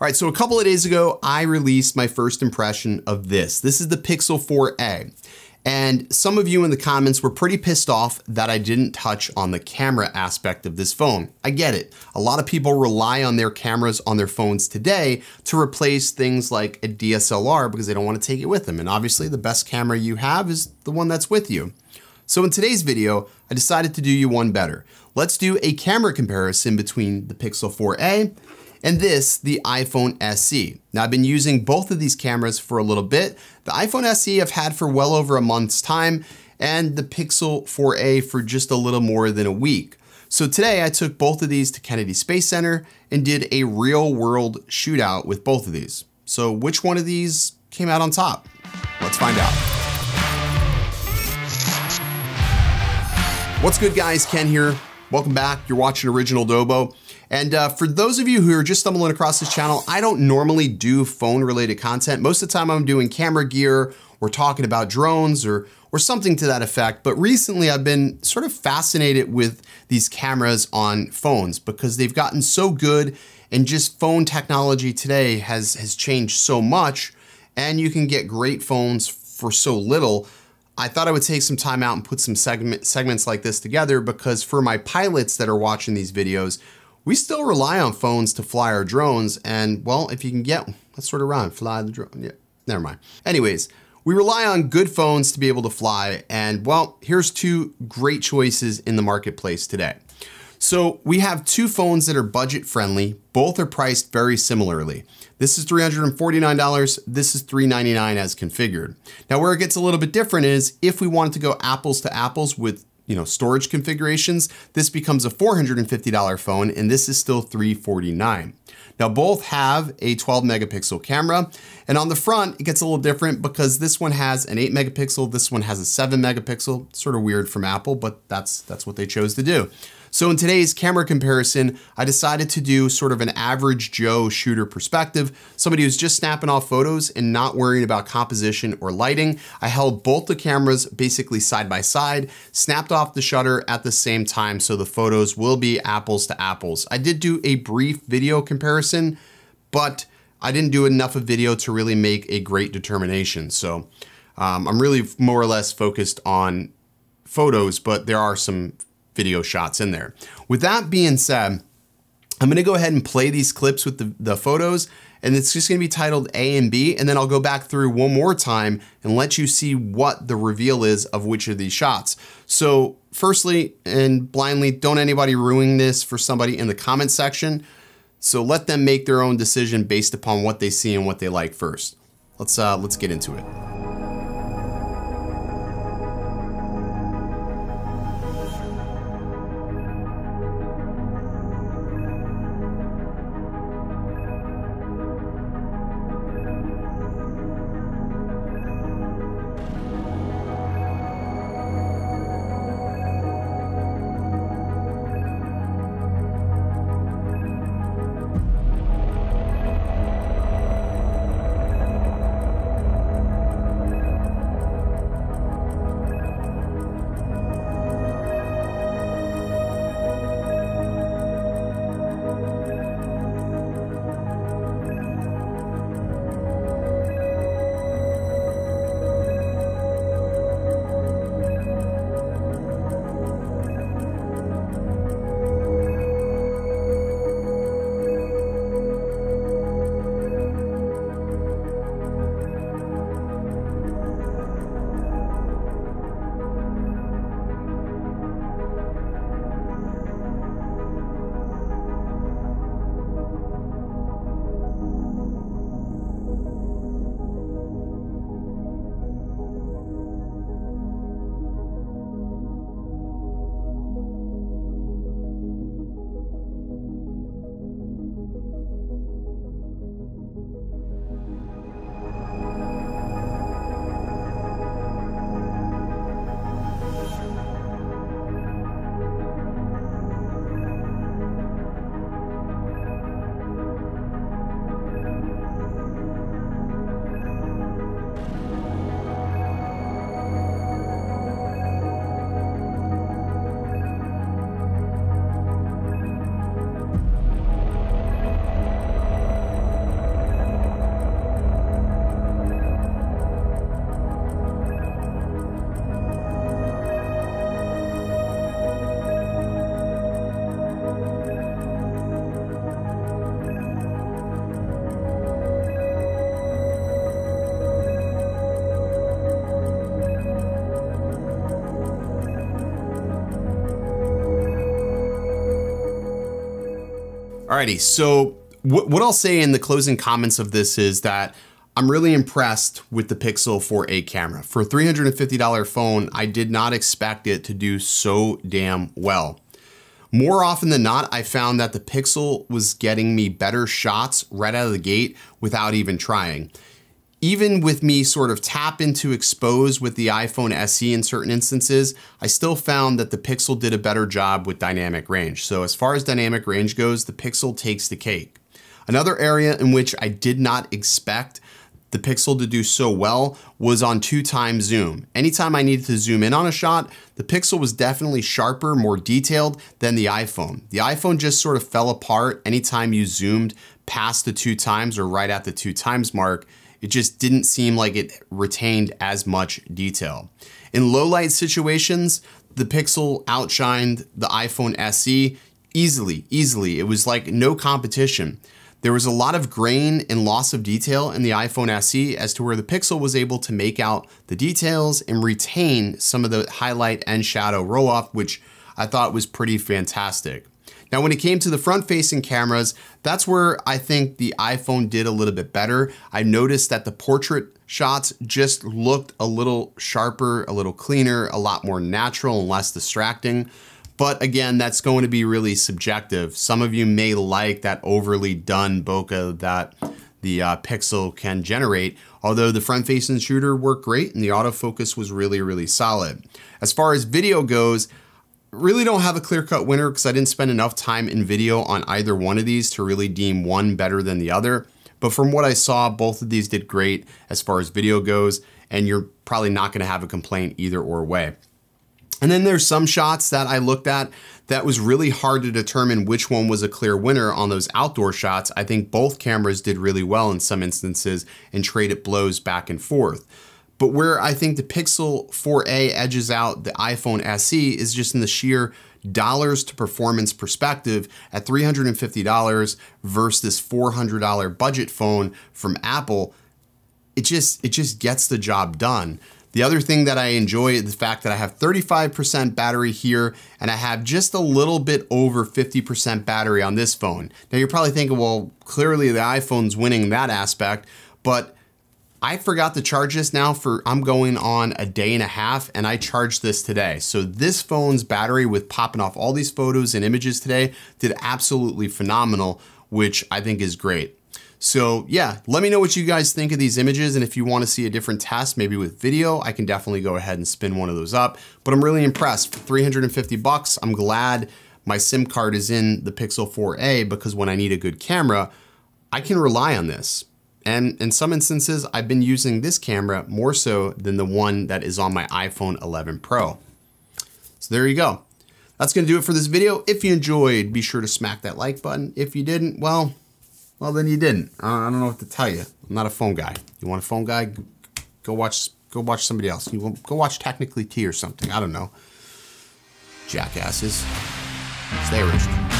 All right, so a couple of days ago, I released my first impression of this. This is the Pixel 4a. And some of you in the comments were pretty pissed off that I didn't touch on the camera aspect of this phone. I get it. A lot of people rely on their cameras on their phones today to replace things like a DSLR because they don't want to take it with them. And obviously the best camera you have is the one that's with you. So in today's video, I decided to do you one better. Let's do a camera comparison between the Pixel 4a and this, the iPhone SE. Now I've been using both of these cameras for a little bit. The iPhone SE I've had for well over a month's time, and the Pixel 4a for just a little more than a week. So today I took both of these to Kennedy Space Center and did a real world shootout with both of these. So which one of these came out on top? Let's find out. What's good guys, Ken here. Welcome back, you're watching Original Dobo. And for those of you who are just stumbling across this channel, I don't normally do phone related content. Most of the time I'm doing camera gear or talking about drones or something to that effect. But recently I've been sort of fascinated with these cameras on phones because they've gotten so good, and just phone technology today has changed so much, and you can get great phones for so little. I thought I would take some time out and put some segments like this together because for my pilots that are watching these videos, we still rely on phones to fly our drones, and well, if you can get, let's sort of rhyme, fly the drone, yeah, never mind. Anyways, we rely on good phones to be able to fly, and well, here's two great choices in the marketplace today. So we have two phones that are budget friendly, both are priced very similarly. This is $349, this is $399 as configured. Now where it gets a little bit different is if we wanted to go apples to apples with storage configurations, this becomes a $450 phone, and this is still $349. Now both have a 12 megapixel camera, and on the front, it gets a little different because this one has an 8 megapixel, this one has a 7 megapixel, sort of weird from Apple, but that's what they chose to do. So in today's camera comparison, I decided to do sort of an average Joe shooter perspective, somebody who's just snapping off photos and not worrying about composition or lighting. I held both the cameras basically side by side, snapped off the shutter at the same time, so the photos will be apples to apples. I did do a brief video comparison, but I didn't do enough of video to really make a great determination. So I'm really more or less focused on photos, but there are some video shots in there. With that being said, I'm gonna go ahead and play these clips with the photos, and it's just gonna be titled A and B, and then I'll go back through one more time and let you see what the reveal is of which of these shots. So firstly, and blindly, don't anybody ruin this for somebody in the comment section. So let them make their own decision based upon what they see and what they like first. Let's get into it. Alrighty, so what I'll say in the closing comments of this is that I'm really impressed with the Pixel 4a camera. For a $350 phone, I did not expect it to do so damn well. More often than not, I found that the Pixel was getting me better shots right out of the gate without even trying. Even with me sort of tap into expose with the iPhone SE in certain instances, I still found that the Pixel did a better job with dynamic range. So as far as dynamic range goes, the Pixel takes the cake. Another area in which I did not expect the Pixel to do so well was on 2x zoom. Anytime I needed to zoom in on a shot, the Pixel was definitely sharper, more detailed than the iPhone. The iPhone just sort of fell apart anytime you zoomed past the 2x or right at the 2x mark. It just didn't seem like it retained as much detail. In low light situations, the Pixel outshined the iPhone SE easily. It was like no competition. There was a lot of grain and loss of detail in the iPhone SE as to where the Pixel was able to make out the details and retain some of the highlight and shadow roll off, which I thought was pretty fantastic. Now, when it came to the front-facing cameras, that's where I think the iPhone did a little bit better. I noticed that the portrait shots just looked a little sharper, a little cleaner, a lot more natural and less distracting. But again, that's going to be really subjective. Some of you may like that overly done bokeh that the Pixel can generate, although the front-facing shooter worked great and the autofocus was really, really solid. As far as video goes, really don't have a clear-cut winner because I didn't spend enough time in video on either one of these to really deem one better than the other. But from what I saw, both of these did great as far as video goes, and you're probably not going to have a complaint either or way. And then there's some shots that I looked at that was really hard to determine which one was a clear winner on those outdoor shots. I think both cameras did really well in some instances and traded blows back and forth. But where I think the Pixel 4a edges out the iPhone SE is just in the sheer dollars to performance perspective at $350 versus this $400 budget phone from Apple. It just gets the job done. The other thing that I enjoy is the fact that I have 35% battery here and I have just a little bit over 50% battery on this phone. Now you're probably thinking, well, clearly the iPhone's winning that aspect, but I forgot to charge this now I'm going on a day and a half and I charged this today. So this phone's battery with popping off all these photos and images today did absolutely phenomenal, which I think is great. So yeah, let me know what you guys think of these images, and if you want to see a different test, maybe with video, I can definitely go ahead and spin one of those up. But I'm really impressed. For 350 bucks, I'm glad my SIM card is in the Pixel 4a because when I need a good camera, I can rely on this. And in some instances, I've been using this camera more so than the one that is on my iPhone 11 Pro. So there you go. That's gonna do it for this video. If you enjoyed, be sure to smack that like button. If you didn't, well, then you didn't. I don't know what to tell you. I'm not a phone guy. You want a phone guy? Go watch somebody else. Go watch Technically T or something. I don't know. Jackasses. Stay rich.